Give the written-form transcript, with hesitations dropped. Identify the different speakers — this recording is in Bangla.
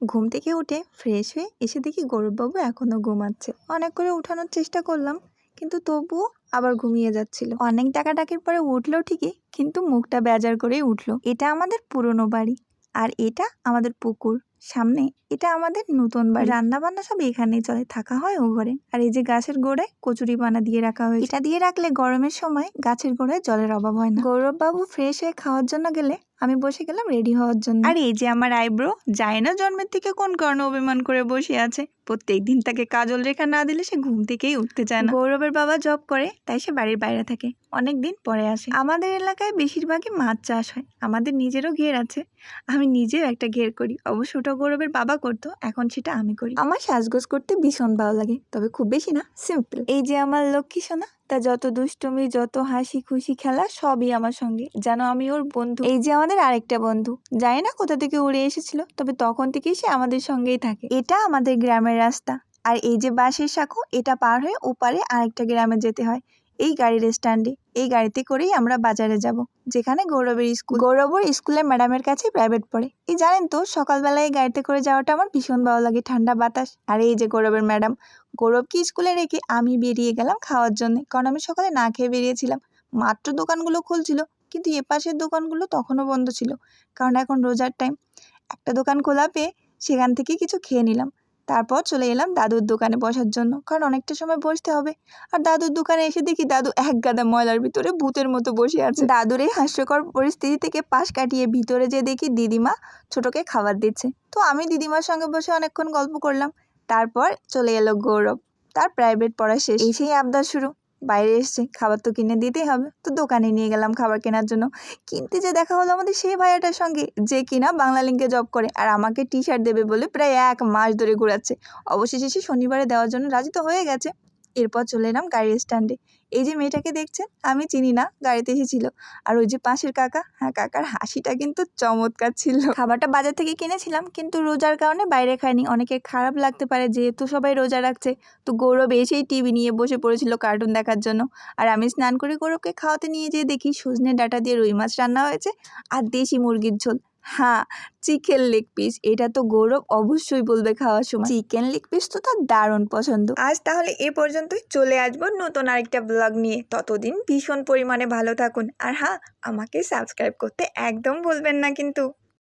Speaker 1: ঘুম থেকে উঠে ফ্রেশ হয়ে এসে দেখি গৌরববাবু এখনো ঘুমাচ্ছে। অনেক করে উঠানোর চেষ্টা করলাম, কিন্তু তবুও আবার ঘুমিয়ে যাচ্ছিল। অনেক ডাকাডাকির পরে উঠলো ঠিকই, কিন্তু মুখটা বেজার করেই উঠলো। এটা আমাদের পুরনো বাড়ি, আর এটা আমাদের পুকুর সামনে, এটা আমাদের নতুন বাড়ি। রান্না বান্না সব এখানেই চলে, থাকা হয় ও ঘরে। আর এই যে গাছের গোড়ায় কচুরি পানা দিয়ে রাখা হয়েছে, এটা দিয়ে রাখলে গরমের সময় গাছের গোড়ায় জলের অভাব হয় না। গৌরববাবু ফ্রেশ হয়ে খাওয়ার জন্য গেলে আমি বসে গেলাম রেডি হওয়ার জন্য। আর এই যে আমার আইব্রো, যায় না জন্মের থেকে কোন কারণে অভিমান করে বসে আছে। প্রত্যেকদিন তাকে কাজল রেখা না দিলে সে ঘুম থেকেই উঠতে চায় না। গৌরবের বাবা জব করে, তাই সে বাড়ির বাইরে থাকে, অনেক দিন পরে আসে। আমাদের এলাকায় বেশিরভাগই মাছ চাষ হয়, আমাদের নিজেরও ঘের আছে। আমি নিজেও একটা ঘের করি, অবশ্য ওটা গৌরবের বাবা করতো, এখন সেটা আমি করি। আমার সাজগোজ করতে ভীষণ ভালো লাগে, তবে খুব বেশি না, সিম্পল। এই যে আমার লক্ষ্মী সোনা, তা যত দুষ্টুমি, যত হাসি খুশি খেলা সবই আমার সঙ্গে, যেন আমি ওর বন্ধু। এই যে আমাদের আরেকটা বন্ধু, জানি না কোথা থেকে উড়ে এসেছিল, তবে তখন থেকেই সে আমাদের সঙ্গেই থাকে। এটা আমাদের গ্রামের রাস্তা, আর এই যে বাঁশের শাখো, এটা পার হয়ে ওপারে আরেকটা গ্রামে যেতে হয় এই গাড়ির স্ট্যান্ডে। এই গাড়িতে করেই আমরা বাজারে যাব, যেখানে গৌরবের স্কুল। গৌরবের স্কুলের ম্যাডামের কাছে প্রাইভেট পড়ে। এই জানেন তো, সকালবেলায় এই গাড়িতে করে যাওয়াটা আমার ভীষণ ভালো লাগে, ঠান্ডা বাতাস। আর এই যে গৌরবের ম্যাডাম, গৌরবকে স্কুলে রেখে আমি বেরিয়ে গেলাম খাওয়ার জন্য, কারণ আমি সকালে না খেয়ে বেরিয়েছিলাম। মাত্র দোকানগুলো খুলছিল, কিন্তু এ পাশের দোকানগুলো তখনও বন্ধ ছিল, কারণ এখন রোজার টাইম। একটা দোকান খোলা পেয়ে সেখান থেকে কিছু খেয়ে নিলাম। তারপর চলে এলাম দাদুর দোকানে বসার জন্য, কারণ অনেকটা সময় বসতে হবে। আর দাদুর দোকানে এসে দেখি দাদু এক গাদা ময়লার ভিতরে ভূতের মতো বসে আছে। দাদুর এই হাস্যকর পরিস্থিতি থেকে পাশ কাটিয়ে ভিতরে যে দেখি দিদিমা ছোটকে খাবার দিচ্ছে। তো আমি দিদিমার সঙ্গে বসে অনেকক্ষণ গল্প করলাম। তারপর চলে এলো গৌরব, তার প্রাইভেট পড়া শেষ। এসেই আবদার শুরু, বাইরে এসছে, খাবার তো কিনে দিতেই হবে। তো দোকানে নিয়ে গেলাম খাবার কেনার জন্য। কিনতে যে দেখা হলো আমাদের সেই ভাইয়াটার সঙ্গে, যে কিনা বাংলা লিঙ্কে জব করে, আর আমাকে টি শার্ট দেবে বলে প্রায় 1 মাস ধরে ঘোরাচ্ছে। অবশেষে সে শনিবারে দেওয়ার জন্য রাজি তো হয়ে গেছে। এরপর চলে এলাম গাড়ির স্ট্যান্ডে। এই যে মেয়েটাকে দেখছেন, আমি চিনি না, গাড়িতে এসেছিল। আর ওই যে পাশের কাকা, হ্যাঁ কাকার হাসিটা কিন্তু চমৎকার ছিল। খাবারটা বাজার থেকে কিনেছিলাম, কিন্তু রোজার কারণে বাইরে খাইনি, অনেকের খারাপ লাগতে পারে যেহেতু সবাই রোজা রাখছে। তো গৌরব এসেই টিভি নিয়ে বসে পড়েছিল কার্টুন দেখার জন্য, আর আমি স্নান করে গৌরবকে খাওয়াতে নিয়ে যেয়ে দেখি সজনে ডাঁটা দিয়ে রুই মাছ রান্না হয়েছে, আর দেশি মুরগির ঝোল। হ্যাঁ, চিকেন লেগ পিস, এটা তো গৌরব অবশ্যই বলবে খাওয়ার সময়। চিকেন লেগ পিস তো তার দারুণ পছন্দ। আজ তাহলে এ পর্যন্তই, চলে আসবো নতুন আরেকটা ব্লগ নিয়ে। ততদিন ভীষণ পরিমাণে ভালো থাকুন, আর হ্যাঁ, আমাকে সাবস্ক্রাইব করতে একদম ভুলবেন না কিন্তু।